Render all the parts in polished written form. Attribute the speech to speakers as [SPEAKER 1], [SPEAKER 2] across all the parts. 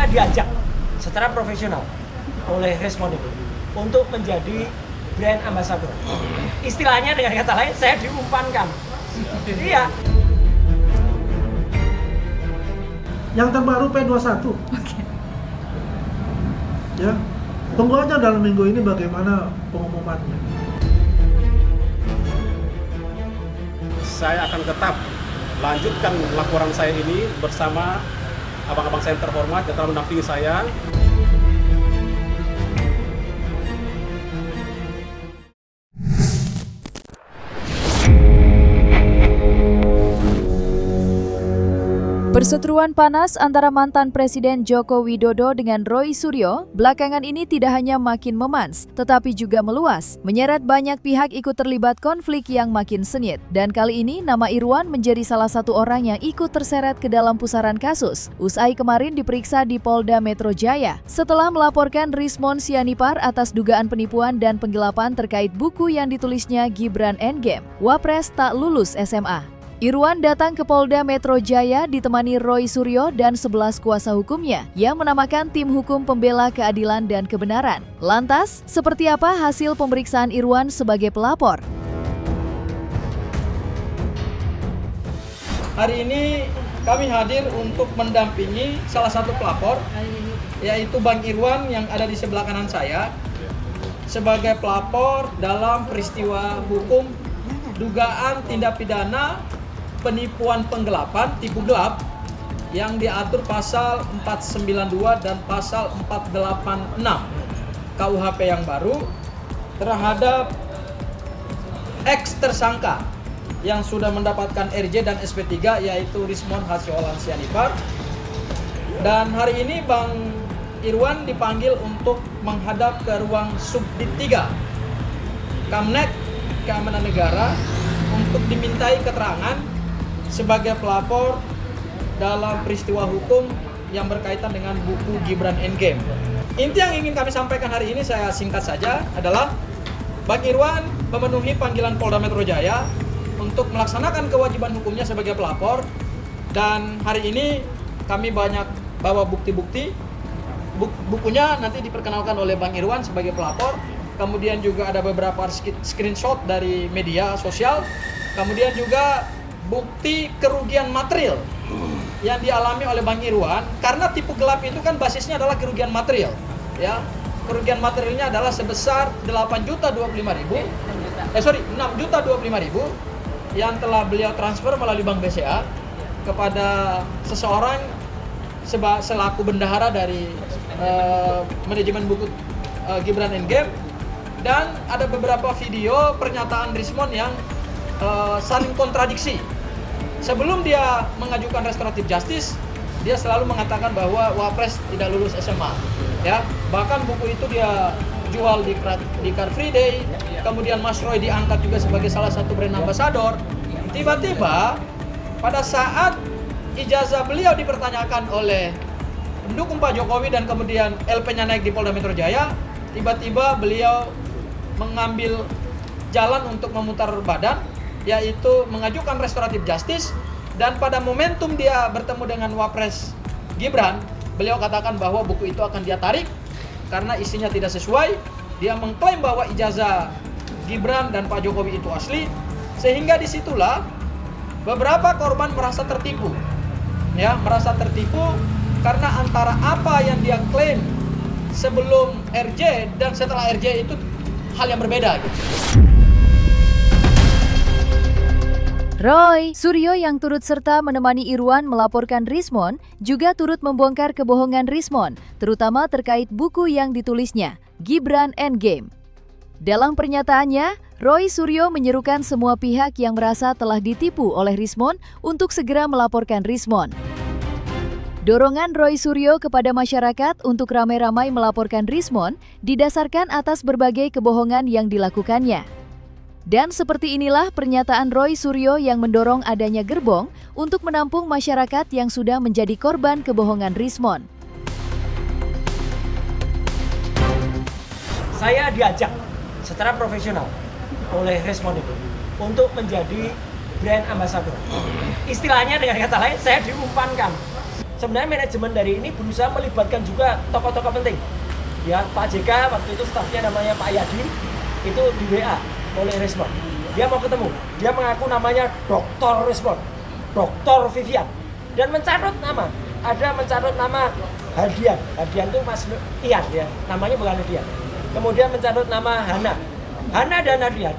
[SPEAKER 1] diajak secara profesional oleh Rismon itu untuk menjadi brand ambassador. Istilahnya dengan kata lain, saya diumpankan. Iya.
[SPEAKER 2] Yang terbaru P21. Ya, tunggu aja dalam minggu ini bagaimana pengumumannya.
[SPEAKER 3] Saya akan tetap lanjutkan laporan saya ini bersama abang-abang saya yang terhormat yang telah mendampingi saya.
[SPEAKER 4] Perseteruan panas antara mantan Presiden Joko Widodo dengan Roy Suryo belakangan ini tidak hanya makin memans, tetapi juga meluas, menyeret banyak pihak ikut terlibat konflik yang makin sengit. Dan kali ini nama Irwan menjadi salah satu orang yang ikut terseret ke dalam pusaran kasus. Usai kemarin diperiksa di Polda Metro Jaya setelah melaporkan Rismon Sianipar atas dugaan penipuan dan penggelapan terkait buku yang ditulisnya Gibran Endgame, Wapres tak lulus SMA. Irwan datang ke Polda Metro Jaya ditemani Roy Suryo dan 11 kuasa hukumnya yang menamakan Tim Hukum Pembela Keadilan dan Kebenaran. Lantas, seperti apa hasil pemeriksaan Irwan sebagai pelapor?
[SPEAKER 5] Hari ini kami hadir untuk mendampingi salah satu pelapor, yaitu Bang Irwan yang ada di sebelah kanan saya, sebagai pelapor dalam peristiwa hukum dugaan tindak pidana penipuan penggelapan, tipu gelap yang diatur pasal 492 dan pasal 486 KUHP yang baru terhadap ex tersangka yang sudah mendapatkan RJ dan SP3 yaitu Rismon Hasyolan Sianipar. Dan hari ini Bang Irwan dipanggil untuk menghadap ke ruang Subdit 3 Kamnek Keamanan Negara untuk dimintai keterangan sebagai pelapor dalam peristiwa hukum yang berkaitan dengan buku Gibran Endgame. Inti yang ingin kami sampaikan hari ini saya singkat saja adalah Bang Irwan memenuhi panggilan Polda Metro Jaya untuk melaksanakan kewajiban hukumnya sebagai pelapor, dan hari ini kami banyak bawa bukti-bukti. Bukunya nanti diperkenalkan oleh Bang Irwan sebagai pelapor, kemudian juga ada beberapa screenshot dari media sosial, kemudian juga bukti kerugian material yang dialami oleh Bang Irwan, karena tipu gelap itu kan basisnya adalah kerugian material, ya. Kerugian materialnya adalah sebesar 6.025.000 yang telah beliau transfer melalui Bank BCA kepada seseorang selaku bendahara dari manajemen buku Gibran Endgame. Dan ada beberapa video pernyataan Rismon yang saling kontradiksi. Sebelum dia mengajukan restoratif justice, dia selalu mengatakan bahwa Wapres tidak lulus SMA, ya. Bahkan buku itu dia jual di Car Free Day. Kemudian Mas Roy diangkat juga sebagai salah satu brand ambassador. Tiba-tiba pada saat ijazah beliau dipertanyakan oleh pendukung Pak Jokowi dan kemudian LP-nya naik di Polda Metro Jaya, tiba-tiba beliau mengambil jalan untuk memutar badan, yaitu mengajukan restoratif justice. Dan pada momentum dia bertemu dengan Wapres Gibran, beliau katakan bahwa buku itu akan dia tarik karena isinya tidak sesuai. Dia mengklaim bahwa ijazah Gibran dan Pak Jokowi itu asli, sehingga disitulah beberapa korban merasa tertipu, ya, merasa tertipu karena antara apa yang dia klaim sebelum RJ dan setelah RJ itu hal yang berbeda gitu.
[SPEAKER 4] Roy Suryo yang turut serta menemani Irwan melaporkan Rismon juga turut membongkar kebohongan Rismon, terutama terkait buku yang ditulisnya, Gibran Endgame. Dalam pernyataannya, Roy Suryo menyerukan semua pihak yang merasa telah ditipu oleh Rismon untuk segera melaporkan Rismon. Dorongan Roy Suryo kepada masyarakat untuk ramai-ramai melaporkan Rismon didasarkan atas berbagai kebohongan yang dilakukannya. Dan seperti inilah pernyataan Roy Suryo yang mendorong adanya gerbong untuk menampung masyarakat yang sudah menjadi korban kebohongan Rismon.
[SPEAKER 1] Saya diajak secara profesional oleh Rismon itu untuk menjadi brand ambassador. Istilahnya dengan kata lain, saya diumpankan. sebenarnya manajemen dari ini berusaha melibatkan juga tokoh-tokoh penting. Ya, Pak JK waktu itu stafnya namanya Pak Yadi, itu di WA oleh Rismond. Dia mau ketemu, dia mengaku namanya Dr. Rismond, Dr. Vivian, dan mencatat nama. Ada mencatat nama Hadian itu Mas Ian ya, namanya bukan Hadian. Kemudian mencatat nama Hana dan Hadian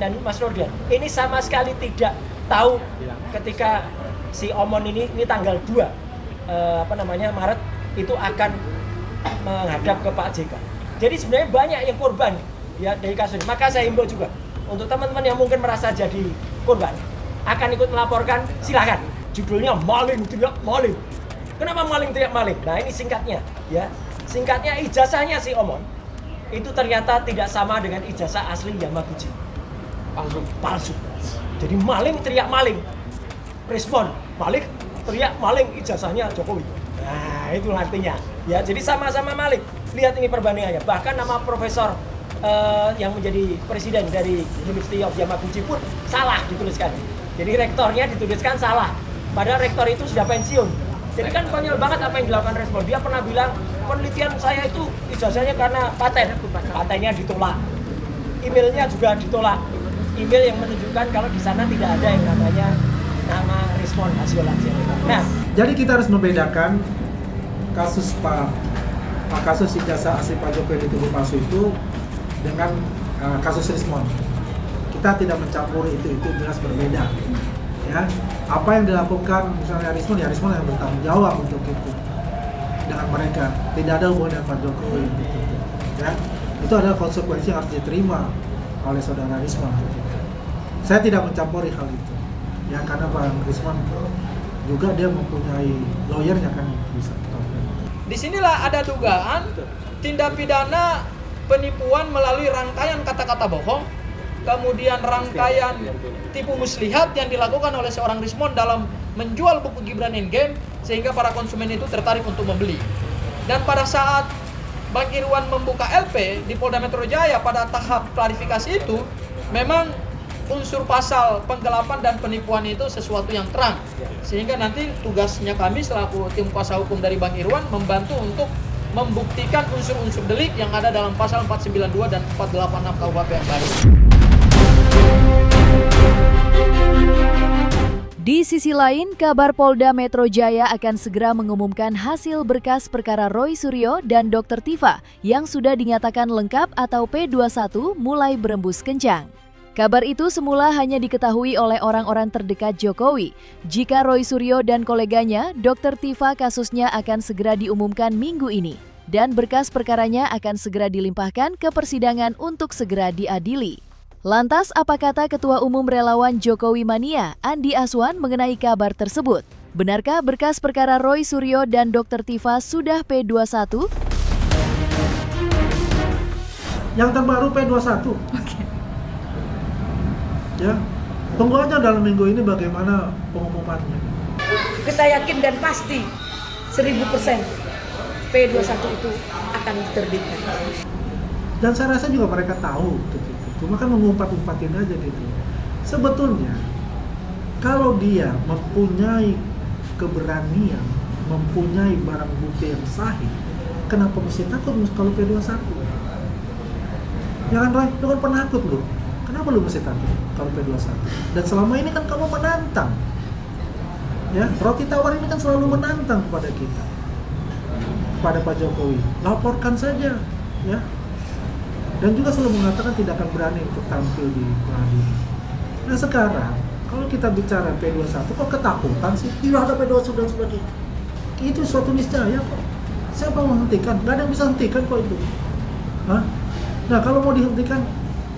[SPEAKER 1] dan Mas Nodian. Ini sama sekali tidak tahu ketika si Omon ini tanggal 2 Maret itu akan menghadap ke Pak JK. Jadi sebenarnya banyak yang korban ya dari kasus ini. Maka saya himbau juga untuk teman-teman yang mungkin merasa jadi korban akan ikut melaporkan, silakan. Judulnya maling teriak maling. Kenapa maling teriak maling? Nah ini singkatnya ya. Singkatnya ijazahnya si Omon itu ternyata tidak sama dengan ijazah asli Yamaguchi. Palsu. Jadi maling teriak maling. Respon maling teriak maling ijazahnya Jokowi. Nah itu artinya ya. Jadi sama-sama maling. Lihat ini perbandingannya. Bahkan nama profesor yang menjadi presiden dari University of Yamaguchi pun salah dituliskan. Jadi rektornya dituliskan salah. Padahal rektor itu sudah pensiun. Jadi kan konyol banget apa yang dilakukan Respon. Dia pernah bilang penelitian saya itu ijazahnya karena patennya ditolak. Emailnya juga ditolak. Email yang menunjukkan kalau di sana tidak ada yang namanya nama Respon Hasiolansia. Nah,
[SPEAKER 2] Jadi kita harus membedakan kasus kasus ijazah asli Pak Jokowi dituduh palsu itu dengan kasus Rismond. Kita tidak mencampuri itu jelas berbeda. Ya, apa yang dilakukan misalnya Rismond yang bertanggung jawab untuk itu dengan mereka, tidak ada hubungan dengan Pak Jokowi gitu. Ya, itu adalah konsekuensi yang harus diterima oleh saudara Rismond. Saya tidak mencampuri hal itu, ya karena Bang Rismond juga dia mempunyai lawyernya kan bisa tahu.
[SPEAKER 5] Disinilah ada dugaan tindak pidana penipuan melalui rangkaian kata-kata bohong, kemudian rangkaian tipu muslihat yang dilakukan oleh seorang Rismond dalam menjual buku Gibran Endgame sehingga para konsumen itu tertarik untuk membeli. Dan pada saat Bang Irwan membuka LP di Polda Metro Jaya pada tahap klarifikasi itu, memang unsur pasal penggelapan dan penipuan itu sesuatu yang terang. Sehingga nanti tugasnya kami selaku tim kuasa hukum dari Bang Irwan membantu untuk membuktikan unsur-unsur delik yang ada dalam pasal 492 dan 486 KUHP yang baru.
[SPEAKER 4] Di sisi lain, kabar Polda Metro Jaya akan segera mengumumkan hasil berkas perkara Roy Suryo dan Dr. Tifa yang sudah dinyatakan lengkap atau P21 mulai berembus kencang. Kabar itu semula hanya diketahui oleh orang-orang terdekat Jokowi. Jika Roy Suryo dan koleganya, Dr. Tifa kasusnya akan segera diumumkan minggu ini. Dan berkas perkaranya akan segera dilimpahkan ke persidangan untuk segera diadili. Lantas, apa kata Ketua Umum Relawan Jokowi Mania, Andi Aswan mengenai kabar tersebut? Benarkah berkas perkara Roy Suryo dan Dr. Tifa sudah P21?
[SPEAKER 2] Yang terbaru P21. Ya, tunggu aja dalam minggu ini bagaimana pengumumannya.
[SPEAKER 6] Kita yakin dan pasti 1000% P21 itu akan diterbitkan.
[SPEAKER 2] Dan saya rasa juga mereka tahu gitu. Cuma kan mengumpat-umpatin aja gitu. Sebetulnya kalau dia mempunyai keberanian, mempunyai barang bukti yang sahih, kenapa mesti takut kalau P21? Ya kan Roy, lu kan penakut lu. Kenapa lu mesti takut kalau P21? Dan selama ini kan kamu menantang. Ya, roti tawar ini kan selalu menantang kepada kita. Kepada Pak Jokowi. Laporkan saja, ya. Dan juga selalu mengatakan tidak akan berani untuk tampil di pengadilan. Nah sekarang, kalau kita bicara P21, kok ketakutan sih? Tidak ada P21 dan sebagainya. Itu suatu niscaya kok. Siapa mau menghentikan? Nggak ada yang bisa hentikan kok itu. Hah? Nah kalau mau dihentikan,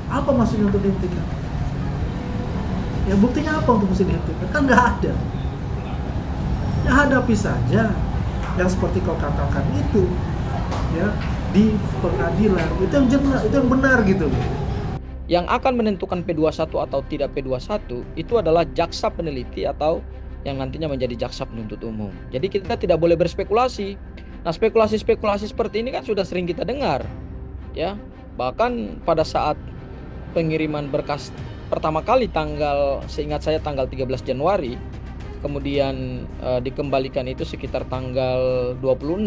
[SPEAKER 2] apa maksudnya untuk dihentikan? Ya buktinya apa untuk mesti dihentikan? Kan nggak ada. Ya hadapi saja yang seperti kau katakan itu. Ya. Di pengadilan itu yang jelas, itu yang benar gitu.
[SPEAKER 5] Yang akan menentukan P21 atau tidak P21 itu adalah jaksa peneliti atau yang nantinya menjadi jaksa penuntut umum. Jadi kita tidak boleh berspekulasi. Nah, spekulasi-spekulasi seperti ini kan sudah sering kita dengar. Ya, bahkan pada saat pengiriman berkas pertama kali seingat saya tanggal 13 Januari kemudian dikembalikan itu sekitar tanggal 26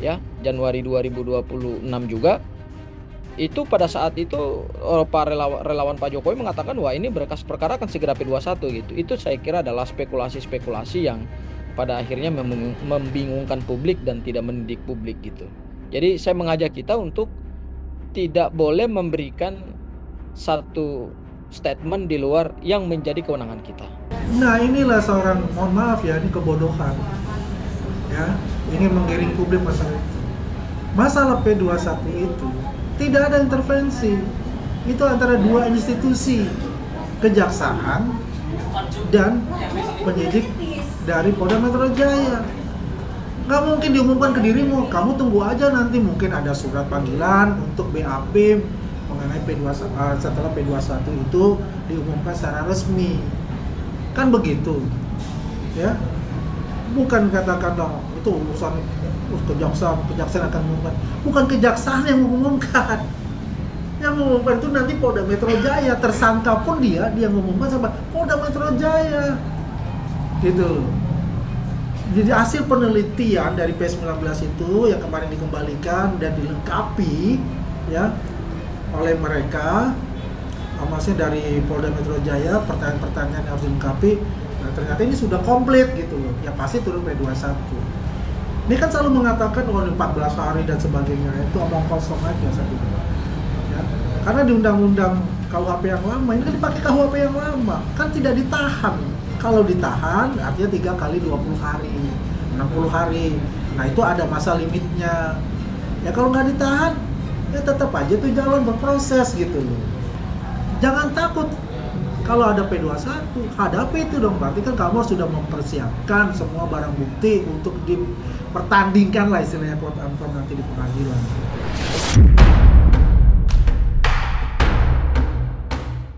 [SPEAKER 5] ya, Januari 2026 juga. Itu pada saat itu para relawan Pak Jokowi mengatakan wah ini berkas perkara akan segera P21 gitu. Itu saya kira adalah spekulasi-spekulasi yang pada akhirnya membingungkan publik dan tidak mendidik publik gitu. Jadi saya mengajak kita untuk tidak boleh memberikan satu statement di luar yang menjadi kewenangan kita.
[SPEAKER 2] Nah inilah seorang, mohon maaf ya, ini kebodohan ya, ingin menggiring publik masalah P21 itu tidak ada intervensi, itu antara dua institusi, kejaksaan dan penyidik dari Polda Metro Jaya. Nggak mungkin diumumkan ke dirimu, kamu tunggu aja nanti mungkin ada surat panggilan untuk BAP mengenai P21, setelah P21 itu diumumkan secara resmi. Kan begitu ya, bukan katakan dong itu urusan kejaksaan akan mengumumkan, bukan kejaksaan yang mengumumkan. Yang mengumumkan itu nanti Polda Metro Jaya, tersangka pun dia mengumumkan sama Polda Metro Jaya gitu. Jadi hasil penelitian dari P19 itu yang kemarin dikembalikan dan dilengkapi ya oleh mereka, maksudnya dari Polda Metro Jaya, pertanyaan-pertanyaan yang harus dilengkapi. Nah ternyata ini sudah komplit gitu loh, ya pasti turun P21. Ini kan selalu mengatakan 14 hari dan sebagainya, itu omong kosong aja saya bilang. Ya, karena di undang-undang KUHP yang lama, ini kan dipakai KUHP yang lama, kan tidak ditahan. Kalau ditahan artinya 3 kali 20 hari, 60 hari. Nah itu ada masa limitnya. Ya kalau nggak ditahan, ya tetap aja tuh jalan berproses gitu loh. Jangan takut. Kalau ada P21, hadapi itu dong. Berarti kan kamu sudah mempersiapkan semua barang bukti untuk dipertandingkan lah istilahnya quote-unquote nanti di pengadilan.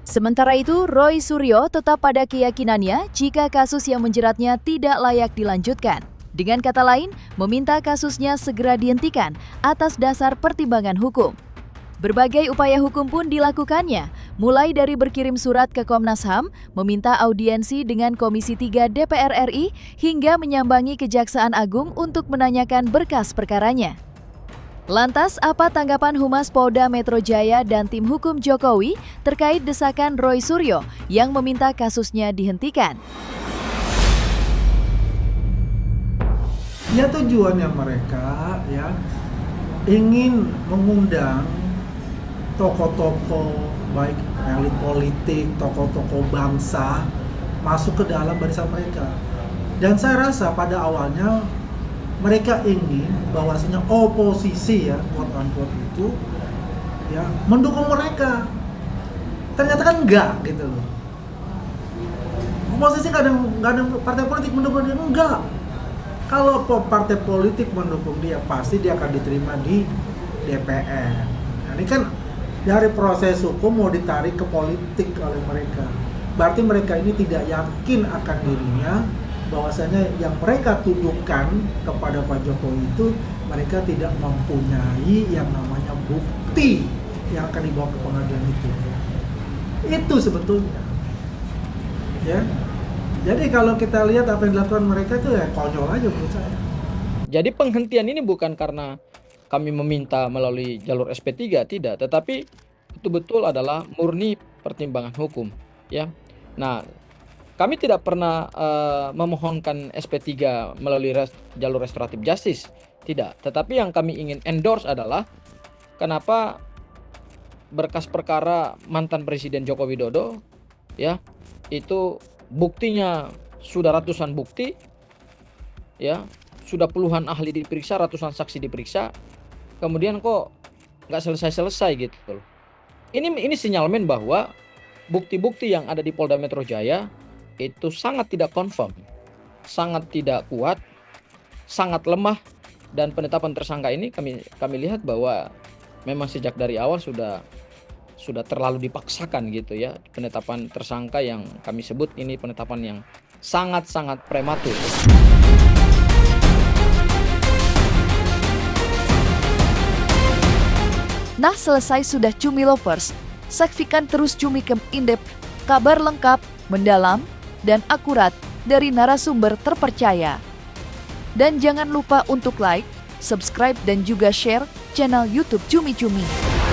[SPEAKER 4] Sementara itu, Roy Suryo tetap pada keyakinannya jika kasus yang menjeratnya tidak layak dilanjutkan. Dengan kata lain, meminta kasusnya segera dihentikan atas dasar pertimbangan hukum. Berbagai upaya hukum pun dilakukannya, mulai dari berkirim surat ke Komnas HAM, meminta audiensi dengan Komisi 3 DPR RI, hingga menyambangi Kejaksaan Agung untuk menanyakan berkas perkaranya. Lantas, apa tanggapan Humas Polda Metro Jaya dan tim hukum Jokowi terkait desakan Roy Suryo yang meminta kasusnya dihentikan?
[SPEAKER 2] Ya tujuannya mereka ya ingin mengundang tokoh-tokoh baik elit politik, tokoh-tokoh bangsa masuk ke dalam barisan mereka. Dan saya rasa pada awalnya mereka ingin bahwasanya oposisi ya quote unquote itu ya mendukung mereka. Ternyata kan enggak gitu loh. Oposisi nggak ada partai politik mendukung dia, enggak. Kalau partai politik mendukung dia pasti dia akan diterima di DPR. Nah, ini kan dari proses hukum mau ditarik ke politik oleh mereka. Berarti mereka ini tidak yakin akan dirinya, bahwasanya yang mereka tuduhkan kepada Pak Jokowi itu mereka tidak mempunyai yang namanya bukti yang akan dibawa ke pengadilan itu. Itu sebetulnya. Ya. Jadi kalau kita lihat apa yang dilakukan mereka itu ya konyol aja menurut saya.
[SPEAKER 5] Jadi penghentian ini bukan karena kami meminta melalui jalur SP3, tidak, tetapi betul-betul adalah murni pertimbangan hukum, ya. Nah, kami tidak pernah memohonkan SP3 melalui jalur restoratif justice, tidak. Tetapi yang kami ingin endorse adalah kenapa berkas perkara mantan Presiden Joko Widodo, ya, itu buktinya sudah ratusan bukti, ya, sudah puluhan ahli diperiksa, ratusan saksi diperiksa. Kemudian kok nggak selesai-selesai gitu loh. Ini sinyalmen bahwa bukti-bukti yang ada di Polda Metro Jaya itu sangat tidak confirm, sangat tidak kuat, sangat lemah, dan penetapan tersangka ini kami lihat bahwa memang sejak dari awal sudah terlalu dipaksakan gitu ya. Penetapan tersangka yang kami sebut ini penetapan yang sangat-sangat prematur.
[SPEAKER 4] Nah, selesai sudah Cumi Lovers. Saksikan terus Cumi Camp Indep, kabar lengkap, mendalam, dan akurat dari narasumber terpercaya. Dan jangan lupa untuk like, subscribe dan juga share channel YouTube Cumi Cumi.